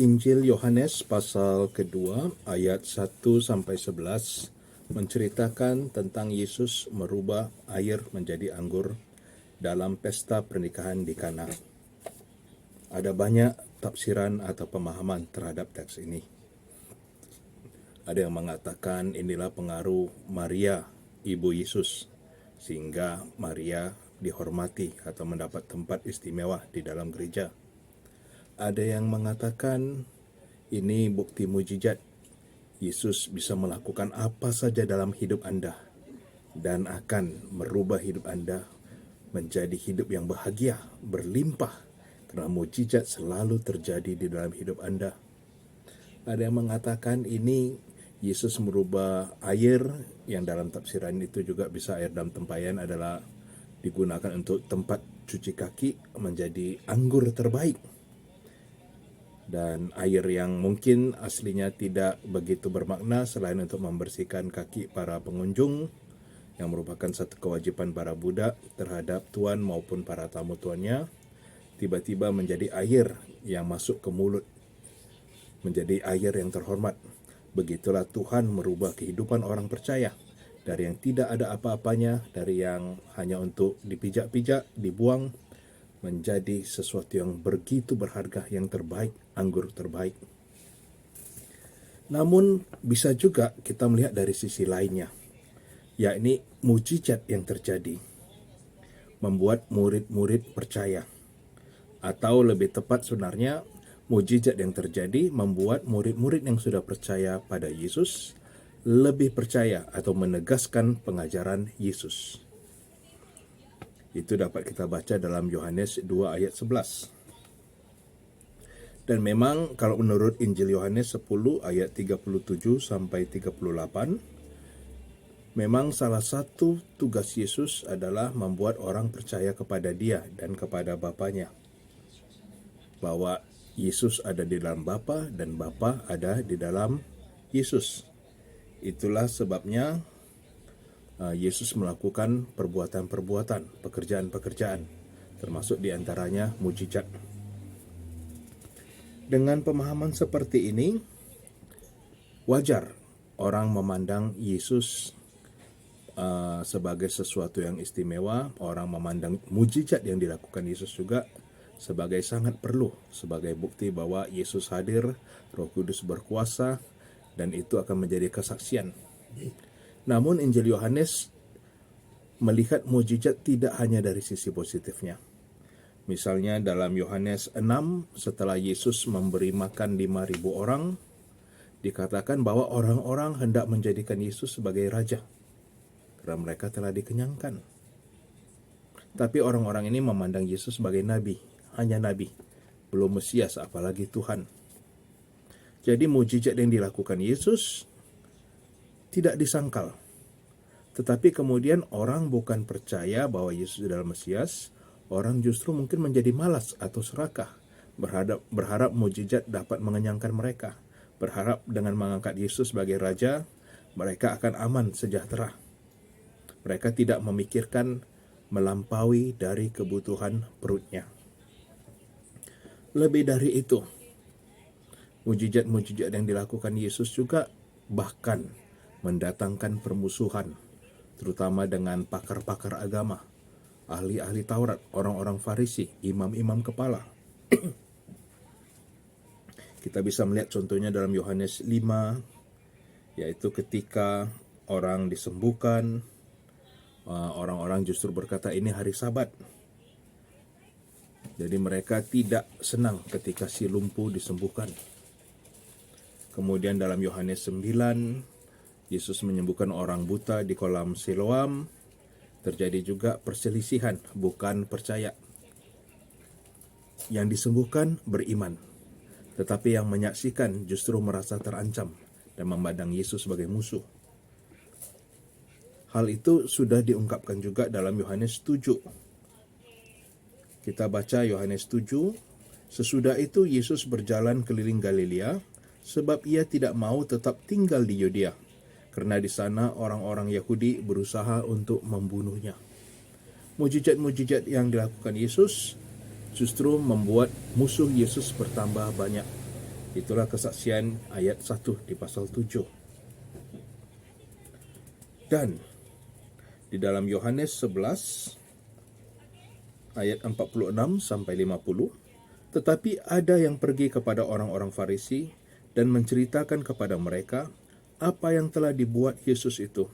Injil Yohanes pasal kedua ayat 1-11 menceritakan tentang Yesus merubah air menjadi anggur dalam pesta pernikahan di Kana. Ada banyak tafsiran atau pemahaman terhadap teks ini. Ada yang mengatakan inilah pengaruh Maria, ibu Yesus, sehingga Maria dihormati atau mendapat tempat istimewa di dalam gereja. Ada yang mengatakan ini bukti mujizat. Yesus bisa melakukan apa saja dalam hidup Anda dan akan merubah hidup Anda menjadi hidup yang bahagia, berlimpah, karena mujizat selalu terjadi di dalam hidup Anda. Ada yang mengatakan ini Yesus merubah air, yang dalam tafsiran itu juga bisa air dalam tempayan adalah digunakan untuk tempat cuci kaki menjadi anggur terbaik. Dan air yang mungkin aslinya tidak begitu bermakna selain untuk membersihkan kaki para pengunjung, yang merupakan satu kewajiban para budak terhadap tuan maupun para tamu tuannya, tiba-tiba menjadi air yang masuk ke mulut, menjadi air yang terhormat. Begitulah Tuhan merubah kehidupan orang percaya, dari yang tidak ada apa-apanya, dari yang hanya untuk dipijak-pijak, dibuang, menjadi sesuatu yang begitu berharga, yang terbaik, anggur terbaik. Namun bisa juga kita melihat dari sisi lainnya, yakni mujizat yang terjadi membuat murid-murid percaya, atau lebih tepat sebenarnya mujizat yang terjadi membuat murid-murid yang sudah percaya pada Yesus lebih percaya atau menegaskan pengajaran Yesus. Itu dapat kita baca dalam Yohanes 2 ayat 11. Dan memang kalau menurut Injil Yohanes 10 ayat 37-38, memang salah satu tugas Yesus adalah membuat orang percaya kepada Dia dan kepada Bapanya. Bahwa Yesus ada di dalam Bapa dan Bapa ada di dalam Yesus. Itulah sebabnya Yesus melakukan perbuatan-perbuatan, pekerjaan-pekerjaan, termasuk diantaranya mujizat. Dengan pemahaman seperti ini, wajar orang memandang Yesus sebagai sesuatu yang istimewa. Orang memandang mujizat yang dilakukan Yesus juga sebagai sangat perlu, sebagai bukti bahwa Yesus hadir, Roh Kudus berkuasa, dan itu akan menjadi kesaksian. Namun Injil Yohanes melihat mujizat tidak hanya dari sisi positifnya. Misalnya dalam Yohanes 6, setelah Yesus memberi makan 5.000 orang, dikatakan bahwa orang-orang hendak menjadikan Yesus sebagai raja, karena mereka telah dikenyangkan. Tapi orang-orang ini memandang Yesus sebagai nabi, hanya nabi, belum Mesias, apalagi Tuhan. Jadi mujizat yang dilakukan Yesus tidak disangkal. Tetapi kemudian orang bukan percaya bahwa Yesus adalah Mesias, orang justru mungkin menjadi malas atau serakah, berharap mujizat dapat mengenyangkan mereka, berharap dengan mengangkat Yesus sebagai raja, mereka akan aman, sejahtera. Mereka tidak memikirkan melampaui dari kebutuhan perutnya. Lebih dari itu, mujizat-mujizat yang dilakukan Yesus juga bahkan mendatangkan permusuhan, terutama dengan pakar-pakar agama, ahli-ahli Taurat, orang-orang Farisi, imam-imam kepala. Kita bisa melihat contohnya dalam Yohanes 5, yaitu ketika orang disembuhkan, orang-orang justru berkata ini hari Sabat. Jadi mereka tidak senang ketika si lumpuh disembuhkan. Kemudian dalam Yohanes 9, Yesus menyembuhkan orang buta di kolam Siloam. Terjadi juga perselisihan, bukan percaya. Yang disembuhkan beriman, tetapi yang menyaksikan justru merasa terancam dan memandang Yesus sebagai musuh. Hal itu sudah diungkapkan juga dalam Yohanes 7. Kita baca Yohanes 7, sesudah itu Yesus berjalan keliling Galilea, sebab ia tidak mau tetap tinggal di Yudea, karena di sana orang-orang Yahudi berusaha untuk membunuhnya. Mujizat-mujizat yang dilakukan Yesus justru membuat musuh Yesus bertambah banyak. Itulah kesaksian ayat 1 di pasal 7. Dan di dalam Yohanes 11 ayat 46 sampai 50, tetapi ada yang pergi kepada orang-orang Farisi dan menceritakan kepada mereka apa yang telah dibuat Yesus itu.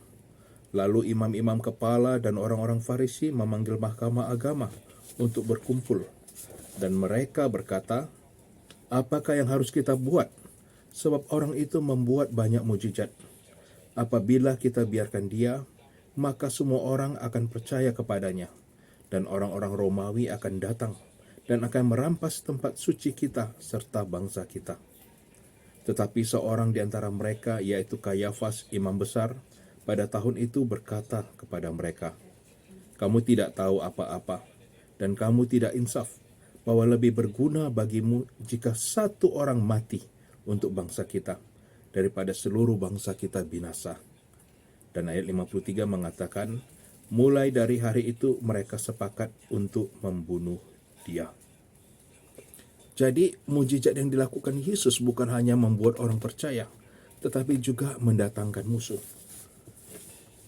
Lalu imam-imam kepala dan orang-orang Farisi memanggil mahkamah agama untuk berkumpul. Dan mereka berkata, apakah yang harus kita buat? Sebab orang itu membuat banyak mujizat. Apabila kita biarkan dia, maka semua orang akan percaya kepadanya. Dan orang-orang Romawi akan datang dan akan merampas tempat suci kita serta bangsa kita. Tetapi seorang di antara mereka, yaitu Kayafas, imam besar, pada tahun itu berkata kepada mereka, kamu tidak tahu apa-apa, dan kamu tidak insaf, bahwa lebih berguna bagimu jika satu orang mati untuk bangsa kita, daripada seluruh bangsa kita binasa. Dan ayat 53 mengatakan, mulai dari hari itu mereka sepakat untuk membunuh dia. Jadi mujizat yang dilakukan Yesus bukan hanya membuat orang percaya, tetapi juga mendatangkan musuh.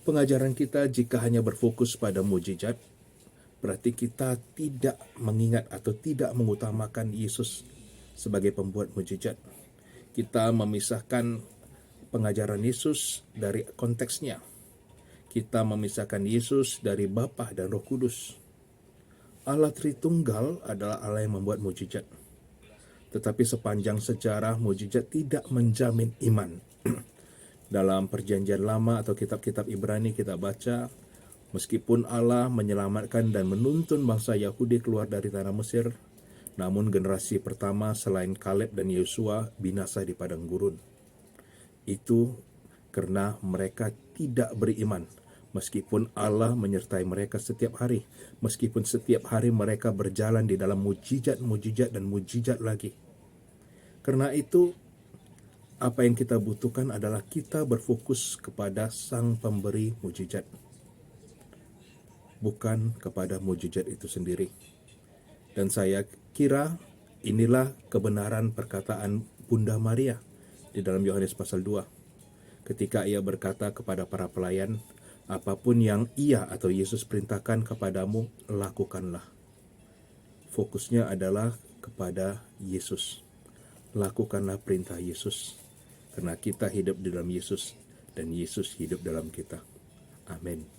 Pengajaran kita jika hanya berfokus pada mujizat, berarti kita tidak mengingat atau tidak mengutamakan Yesus sebagai pembuat mujizat. Kita memisahkan pengajaran Yesus dari konteksnya. Kita memisahkan Yesus dari Bapa dan Roh Kudus. Allah Tritunggal adalah Allah yang membuat mujizat. Tetapi sepanjang sejarah, mujizat tidak menjamin iman. Dalam Perjanjian Lama atau kitab-kitab Ibrani kita baca, meskipun Allah menyelamatkan dan menuntun bangsa Yahudi keluar dari tanah Mesir, namun generasi pertama selain Kaleb dan Yosua binasa di padang gurun. Itu karena mereka tidak beriman, meskipun Allah menyertai mereka setiap hari, meskipun setiap hari mereka berjalan di dalam mujizat-mujizat dan mujizat lagi. Karena itu, apa yang kita butuhkan adalah kita berfokus kepada Sang Pemberi mujizat, bukan kepada mujizat itu sendiri. Dan saya kira inilah kebenaran perkataan Bunda Maria di dalam Yohanes pasal 2. Ketika ia berkata kepada para pelayan, apapun yang ia atau Yesus perintahkan kepadamu, lakukanlah. Fokusnya adalah kepada Yesus. Lakukanlah perintah Yesus, karena kita hidup di dalam Yesus dan Yesus hidup dalam kita. Amin.